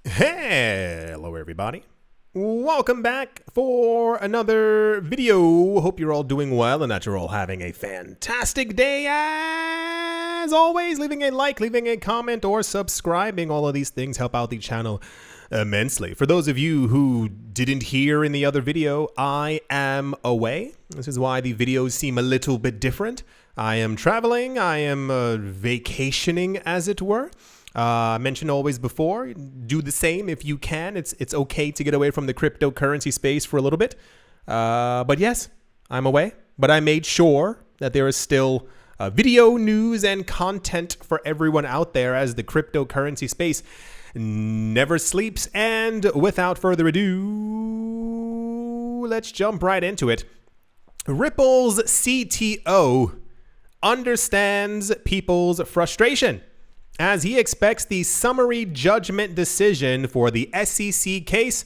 Hello everybody, welcome back for another video. Hope you're all doing well and that you're all having a fantastic day. As always, leaving a like, leaving a comment, or subscribing, all of these things help out the channel immensely. For those of you who didn't hear in the other video, I am away. This is why the videos seem a little bit different. I am traveling, I am vacationing, as it were. I mentioned always before, do the same if you can. It's okay to get away from the cryptocurrency space for a little bit. But yes, I'm away. But I made sure that there is still video news and content for everyone out there, as the cryptocurrency space never sleeps. And without further ado, let's jump right into it. Ripple's CTO understands people's frustration, as he expects the summary judgment decision for the SEC case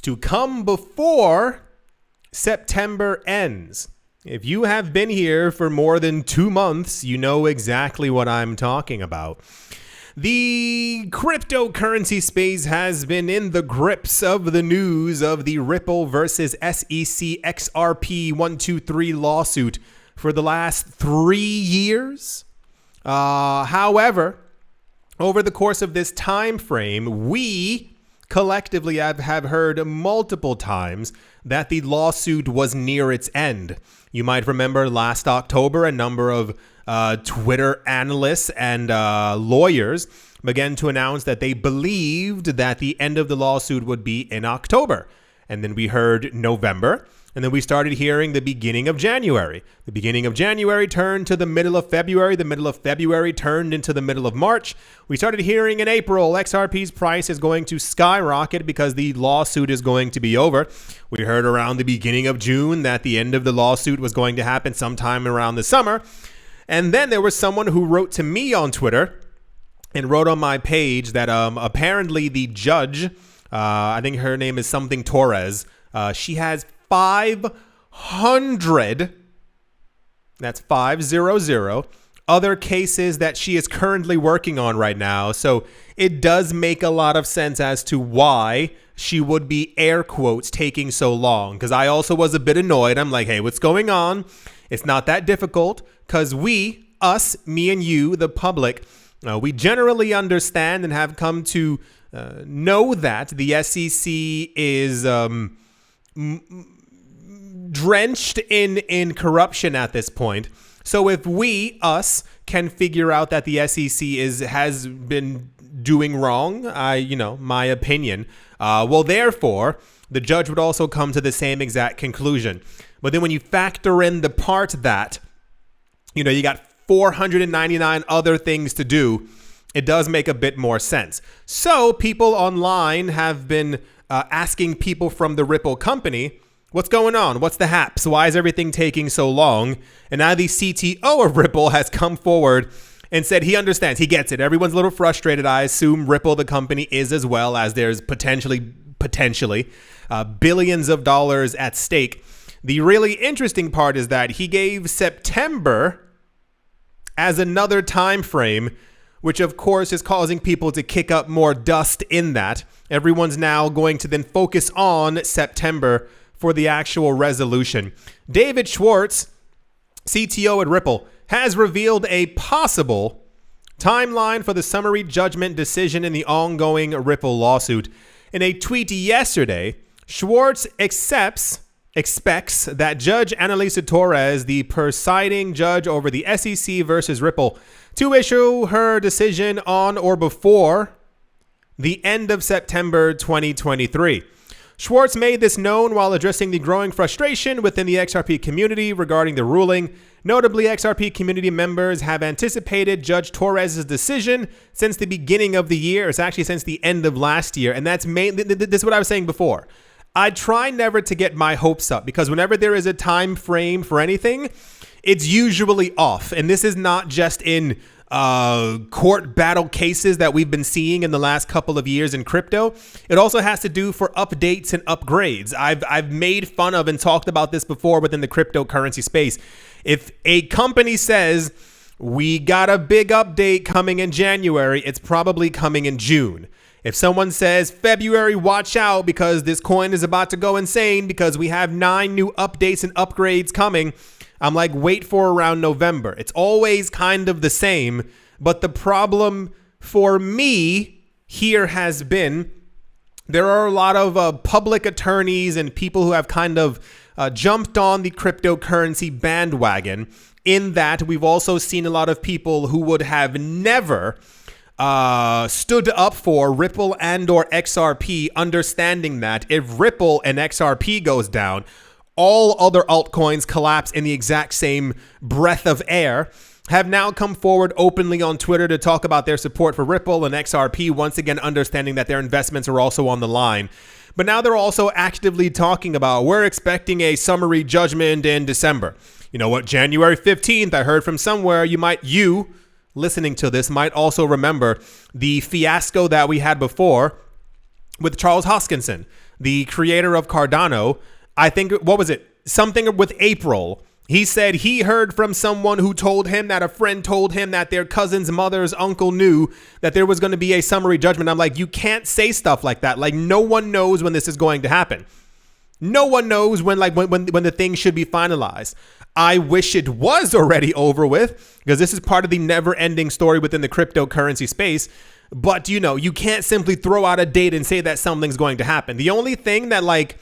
to come before September ends. If you have been here for more than 2 months, you know exactly what I'm talking about. The cryptocurrency space has been in the grips of the news of the Ripple versus SEC XRP 123 lawsuit for the last 3 years. However, over the course of this time frame, we collectively have heard multiple times that the lawsuit was near its end. You might remember last October, a number of Twitter analysts and lawyers began to announce that they believed that the end of the lawsuit would be in October. And then we heard November. And then we started hearing the beginning of January. The beginning of January turned to the middle of February. The middle of February turned into the middle of March. We started hearing in April, XRP's price is going to skyrocket because the lawsuit is going to be over. We heard around the beginning of June that the end of the lawsuit was going to happen sometime around the summer. And then there was someone who wrote to me on Twitter and wrote on my page that apparently the judge, I think her name is something Torres, she has 500, that's 500, other cases that she is currently working on right now. So it does make a lot of sense as to why she would be, air quotes, taking so long. Because I also was a bit annoyed. I'm like, hey, what's going on? It's not that difficult, because we, us, me and you, the public, we generally understand and have come to know that the SEC is drenched in corruption at this point. So if we, us, can figure out that the SEC has been doing wrong, my opinion, well, therefore, the judge would also come to the same exact conclusion. But then when you factor in the part that, you got 499 other things to do, it does make a bit more sense. So people online have been asking people from the Ripple company, what's going on? What's the haps? Why is everything taking so long? And now the CTO of Ripple has come forward and said he understands. He gets it. Everyone's a little frustrated. I assume Ripple, the company, is as well, as there's potentially billions of dollars at stake. The really interesting part is that he gave September as another time frame, which of course is causing people to kick up more dust in that. Everyone's now going to then focus on September for the actual resolution. David Schwartz, CTO at Ripple, has revealed a possible timeline for the summary judgment decision in the ongoing Ripple lawsuit. In a tweet yesterday, Schwartz expects that Judge Annalisa Torres, the presiding judge over the SEC versus Ripple, to issue her decision on or before the end of September 2023. Schwartz made this known while addressing the growing frustration within the XRP community regarding the ruling. Notably, XRP community members have anticipated Judge Torres' decision since the beginning of the year. It's actually since the end of last year. And that's mainly, this is what I was saying before. I try never to get my hopes up, because whenever there is a time frame for anything, it's usually off. And this is not just in court battle cases that we've been seeing in the last couple of years in crypto. It also has to do for updates and upgrades. I've made fun of and talked about this before within the cryptocurrency space. If a company says we got a big update coming in January, it's probably coming in June. If someone says, February, watch out because this coin is about to go insane because we have 9 new updates and upgrades coming, I'm like, wait for around November. It's always kind of the same. But the problem for me here has been there are a lot of public attorneys and people who have kind of jumped on the cryptocurrency bandwagon, in that we've also seen a lot of people who would have never stood up for Ripple and or XRP, understanding that if Ripple and XRP goes down, all other altcoins collapse in the exact same breath of air, have now come forward openly on Twitter to talk about their support for Ripple and XRP, once again understanding that their investments are also on the line. But now they're also actively talking about, we're expecting a summary judgment in December. You know what, January 15th, I heard from somewhere, you listening to this might also remember the fiasco that we had before with Charles Hoskinson, the creator of Cardano. I think, what was it? Something with April. He said he heard from someone who told him that a friend told him that their cousin's mother's uncle knew that there was going to be a summary judgment. I'm like, you can't say stuff like that. Like, no one knows when this is going to happen. No one knows when the thing should be finalized. I wish it was already over with, because this is part of the never-ending story within the cryptocurrency space. But, you can't simply throw out a date and say that something's going to happen. The only thing that,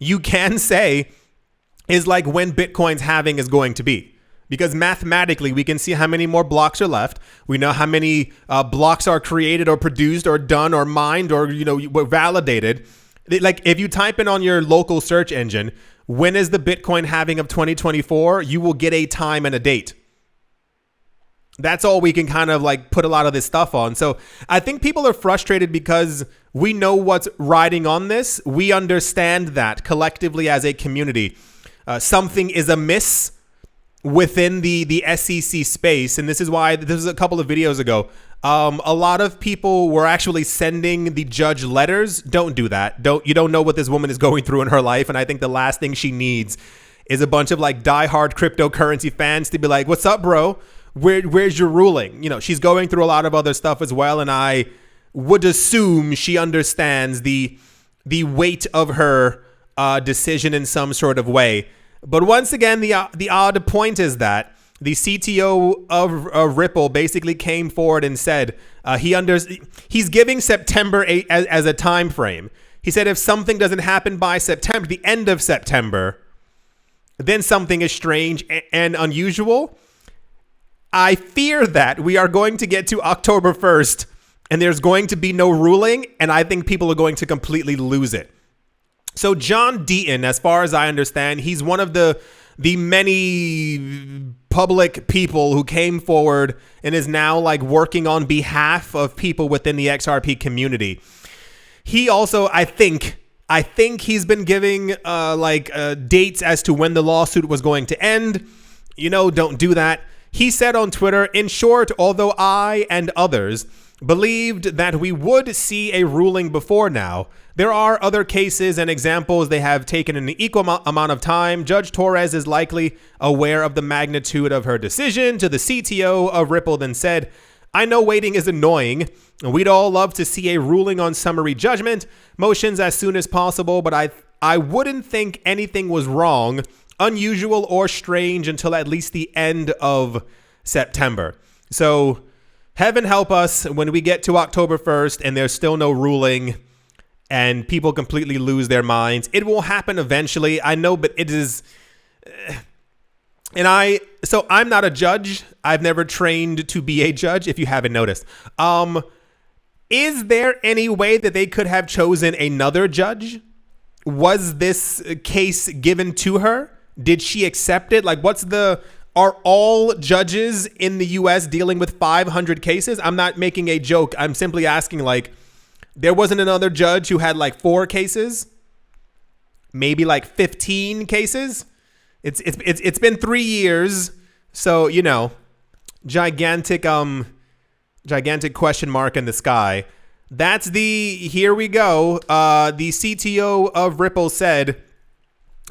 you can say is, when Bitcoin's halving is going to be. Because mathematically, we can see how many more blocks are left. We know how many blocks are created or produced or done or mined or, validated. If you type in on your local search engine, when is the Bitcoin halving of 2024? You will get a time and a date. That's all we can kind of put a lot of this stuff on. So I think people are frustrated because we know what's riding on this. We understand that collectively as a community, something is amiss within the SEC space. And this is why, this was a couple of videos ago, a lot of people were actually sending the judge letters. Don't do that. You don't know what this woman is going through in her life. And I think the last thing she needs is a bunch of diehard cryptocurrency fans to be like, what's up, bro? Where's your ruling? She's going through a lot of other stuff as well. And I would assume she understands the weight of her decision in some sort of way. But once again, the odd point is that the CTO of Ripple basically came forward and said he's giving September as a time frame. He said if something doesn't happen by September, the end of September, then something is strange and unusual. I fear that we are going to get to October 1st and there's going to be no ruling, and I think people are going to completely lose it. So John Deaton, as far as I understand, he's one of the many public people who came forward and is now working on behalf of people within the XRP community. He also, I think he's been giving dates as to when the lawsuit was going to end. Don't do that. He said on Twitter, in short, although I and others believed that we would see a ruling before now, there are other cases and examples they have taken an equal amount of time. Judge Torres is likely aware of the magnitude of her decision. To the CTO of Ripple then said, I know waiting is annoying. We'd all love to see a ruling on summary judgment motions as soon as possible, but I wouldn't think anything was wrong, unusual, or strange until at least the end of September. So heaven help us when we get to October 1st and there's still no ruling and people completely lose their minds. It will happen eventually, I know, but it is... So I'm not a judge. I've never trained to be a judge, if you haven't noticed. Is there any way that they could have chosen another judge? Was this case given to her? Did she accept it? Are all judges in the US dealing with 500 cases? I'm not making a joke. I'm simply asking, there wasn't another judge who had 4 cases? Maybe 15 cases? It's been 3 years. So, gigantic question mark in the sky. Here we go. The CTO of Ripple said,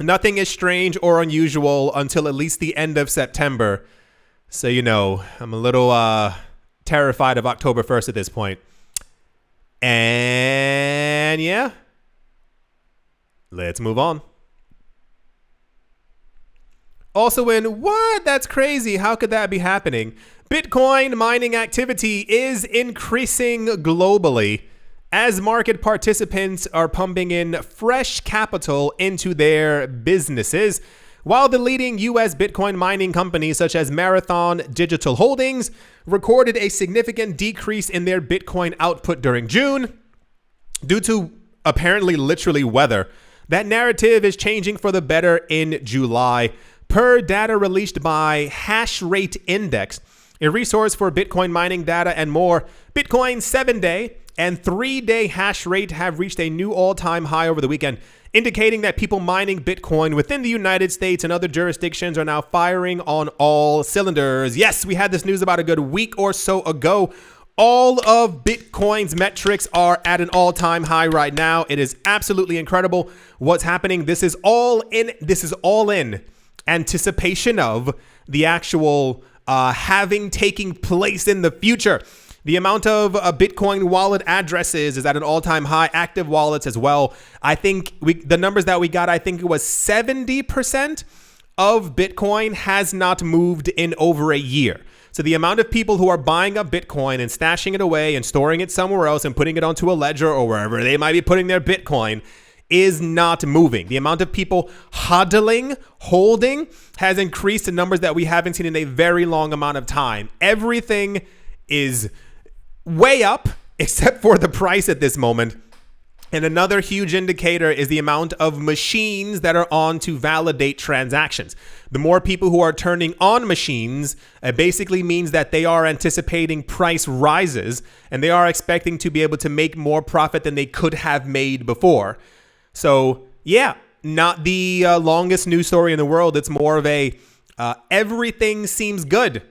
nothing is strange or unusual until at least the end of September. So, I'm a little terrified of October 1st at this point. And yeah, let's move on. Also in what? That's crazy. How could that be happening? Bitcoin mining activity is increasing globally as market participants are pumping in fresh capital into their businesses, while the leading U.S. Bitcoin mining companies such as Marathon Digital Holdings recorded a significant decrease in their Bitcoin output during June due to apparently literally weather. That narrative is changing for the better in July. Per data released by Hash Rate Index, a resource for Bitcoin mining data and more, Bitcoin's 7-day and 3-day hash rate have reached a new all-time high over the weekend, indicating that people mining Bitcoin within the United States and other jurisdictions are now firing on all cylinders. Yes, we had this news about a good week or so ago. All of Bitcoin's metrics are at an all-time high right now. It is absolutely incredible what's happening. This is all in anticipation of the actual taking place in the future. The amount of Bitcoin wallet addresses is at an all-time high, active wallets as well. I think the numbers that we got, I think it was 70% of Bitcoin has not moved in over a year. So the amount of people who are buying up Bitcoin and stashing it away and storing it somewhere else and putting it onto a ledger or wherever they might be putting their Bitcoin is not moving. The amount of people holding has increased to numbers that we haven't seen in a very long amount of time. Everything is way up except for the price at this moment. And another huge indicator is the amount of machines that are on to validate transactions. The more people who are turning on machines, it basically means that they are anticipating price rises and they are expecting to be able to make more profit than they could have made before. So yeah, not the longest news story in the world. It's more of a everything seems good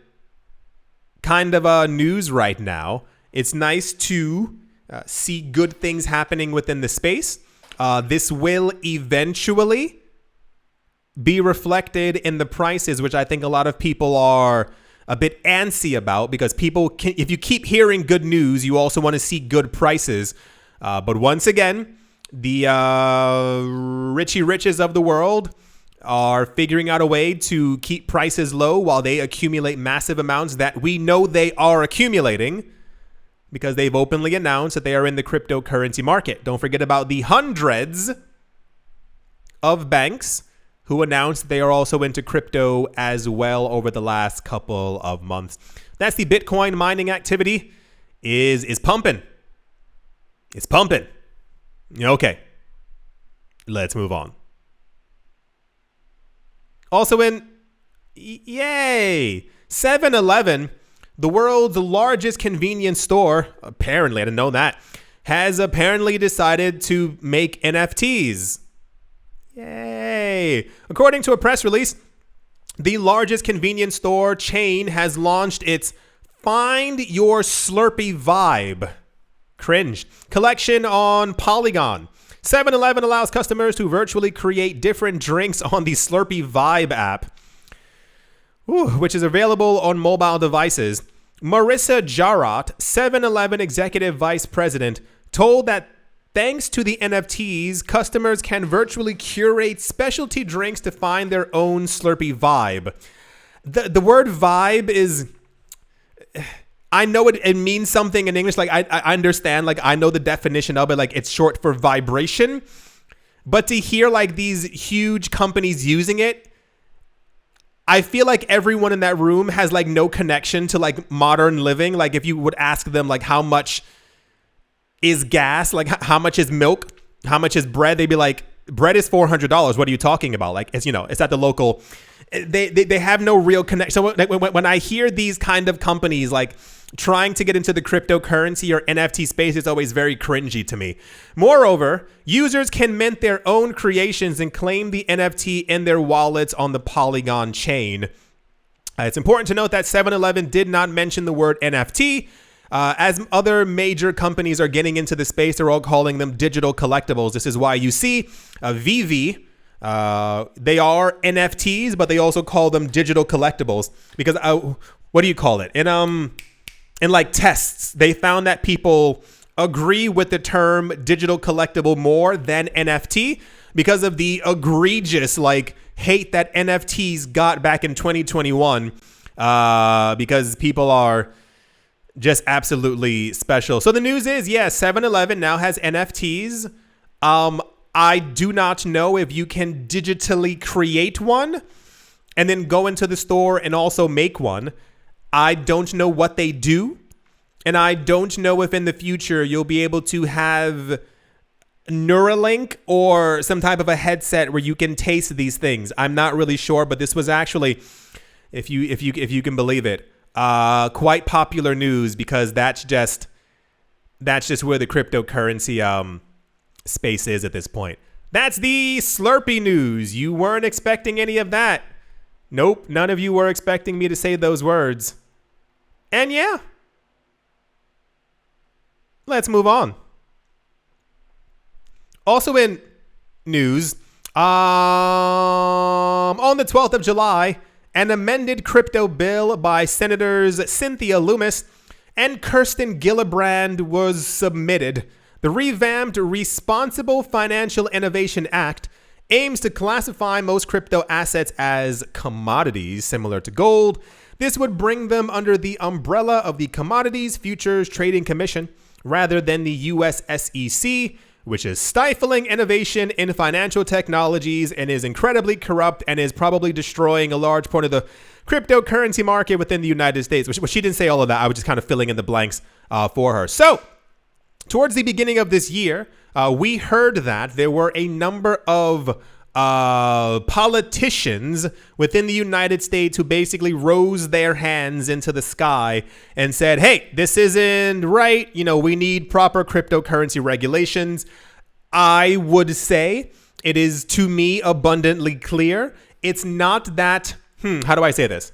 kind of news right now. It's nice to see good things happening within the space. This will eventually be reflected in the prices, which I think a lot of people are a bit antsy about, because people can, if you keep hearing good news, you also want to see good prices. But once again, the richy riches of the world are figuring out a way to keep prices low while they accumulate massive amounts that we know they are accumulating, because they've openly announced that they are in the cryptocurrency market. Don't forget about the hundreds of banks who announced they are also into crypto as well over the last couple of months. That's the Bitcoin mining activity is pumping. It's pumping. Okay, let's move on. Also in, yay, 7-Eleven, the world's largest convenience store, apparently, I didn't know that, has apparently decided to make NFTs. Yay. According to a press release, the largest convenience store chain has launched its Find Your Slurpee Vibe collection on Polygon. 7-Eleven allows customers to virtually create different drinks on the Slurpee Vibe app, which is available on mobile devices. Marissa Jarrott, 7-Eleven Executive Vice President, told that thanks to the NFTs, customers can virtually curate specialty drinks to find their own Slurpee vibe. The word vibe is, I know it means something in English. Like I understand, like I know the definition of it, like it's short for vibration. But to hear like these huge companies using it, I feel like everyone in that room has like no connection to like modern living. Like if you would ask them like how much is gas, like how much is milk, how much is bread, they'd be like, bread is $400. What are you talking about? Like it's, you know, it's at the local. They have no real connection. So when I hear these kind of companies like trying to get into the cryptocurrency or NFT space, it's always very cringy to me. Moreover, users can mint their own creations and claim the NFT in their wallets on the Polygon chain. It's important to note that 7-Eleven did not mention the word NFT. As other major companies are getting into the space, they're all calling them digital collectibles. This is why you see VV. They are NFTs, but they also call them digital collectibles because what do you call it? In like tests, they found that people agree with the term digital collectible more than NFT because of the egregious hate that NFTs got back in 2021 because people are just absolutely special. So the news is, 7-Eleven now has NFTs. I do not know if you can digitally create one and then go into the store and also make one. I don't know what they do. And I don't know if in the future you'll be able to have Neuralink or some type of a headset where you can taste these things. I'm not really sure, but this was actually, if you can believe it, quite popular news because that's just where the cryptocurrency space is at this point. That's the Slurpee news. You weren't expecting any of that. Nope, none of you were expecting me to say those words. And yeah. Let's move on. Also in news, on the 12th of July, an amended crypto bill by Senators Cynthia Lummis and Kirsten Gillibrand was submitted. The revamped Responsible Financial Innovation Act aims to classify most crypto assets as commodities, similar to gold. This would bring them under the umbrella of the Commodities Futures Trading Commission, rather than the US SEC, which is stifling innovation in financial technologies and is incredibly corrupt and is probably destroying a large part of the cryptocurrency market within the United States. Which she didn't say all of that. I was just kind of filling in the blanks for her. So, towards the beginning of this year, we heard that there were a number of politicians within the United States who basically rose their hands into the sky and said, hey, this isn't right. We need proper cryptocurrency regulations. I would say it is, to me, abundantly clear. It's not that, how do I say this?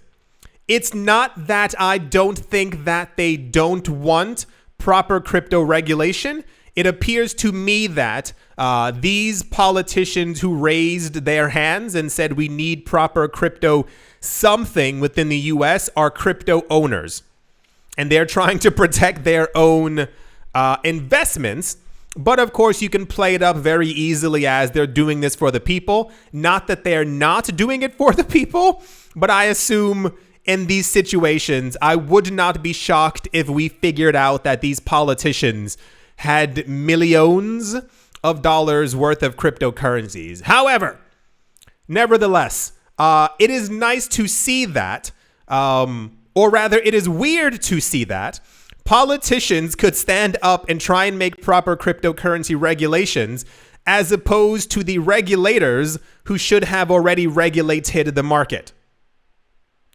It's not that I don't think that they don't want proper crypto regulation. It appears to me that these politicians who raised their hands and said we need proper crypto something within the US are crypto owners. And they're trying to protect their own investments. But of course, you can play it up very easily as they're doing this for the people. Not that they're not doing it for the people, but I assume in these situations, I would not be shocked if we figured out that these politicians had millions of dollars worth of cryptocurrencies. However, nevertheless, it is nice to see that, or rather, it is weird to see that politicians could stand up and try and make proper cryptocurrency regulations as opposed to the regulators who should have already regulated the market.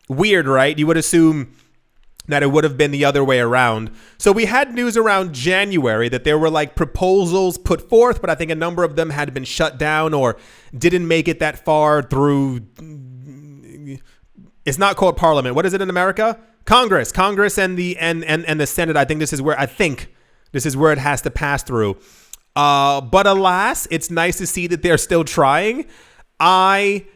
Weird, right? You would assume that it would have been the other way around. So we had news around January that there were proposals put forth, but I think a number of them had been shut down or didn't make it that far through. It's not called Parliament. What is it in America? Congress and the Senate. I think this is where it has to pass through. But alas, it's nice to see that they're still trying. I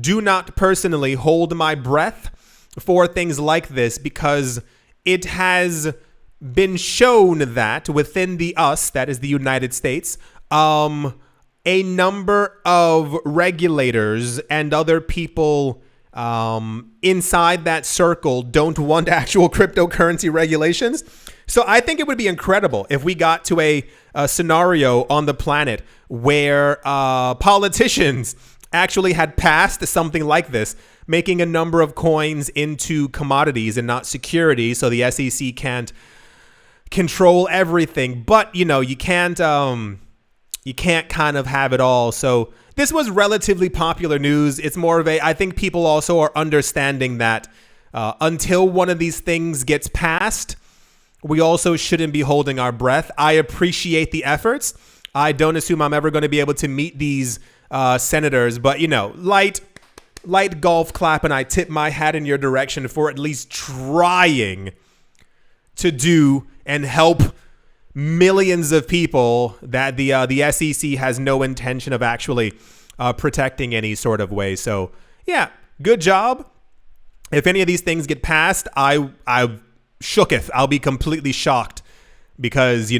do not personally hold my breath for things like this because it has been shown that within the US, that is the United States, a number of regulators and other people inside that circle don't want actual cryptocurrency regulations. So I think it would be incredible if we got to a scenario on the planet where politicians actually had passed something like this, making a number of coins into commodities and not securities, so the SEC can't control everything. But you can't kind of have it all. So this was relatively popular news. It's more of I think people also are understanding that until one of these things gets passed, we also shouldn't be holding our breath. I appreciate the efforts. I don't assume I'm ever going to be able to meet these senators, but light golf clap, and I tip my hat in your direction for at least trying to do and help millions of people that the SEC has no intention of actually protecting any sort of way. So yeah, good job. If any of these things get passed, I shooketh. I'll be completely shocked because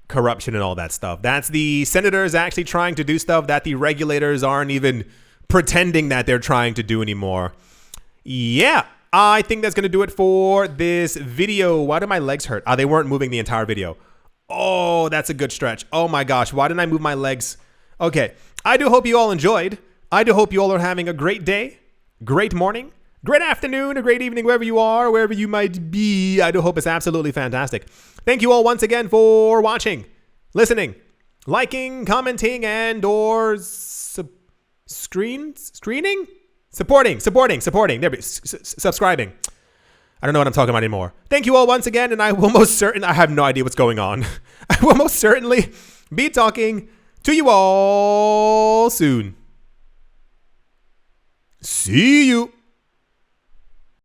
corruption and all that stuff. That's the senators actually trying to do stuff that the regulators aren't even pretending that they're trying to do anymore. Yeah, I think that's going to do it for this video. Why do my legs hurt? They weren't moving the entire video. Oh, that's a good stretch. Oh my gosh, why didn't I move my legs? Okay, I do hope you all enjoyed. I do hope you all are having a great day, great morning, great afternoon, a great evening, wherever you are, wherever you might be. I do hope it's absolutely fantastic. Thank you all once again for watching, listening, liking, commenting, and or screening? Supporting. There we subscribing. I don't know what I'm talking about anymore. Thank you all once again, and I have no idea what's going on. I will most certainly be talking to you all soon. See you.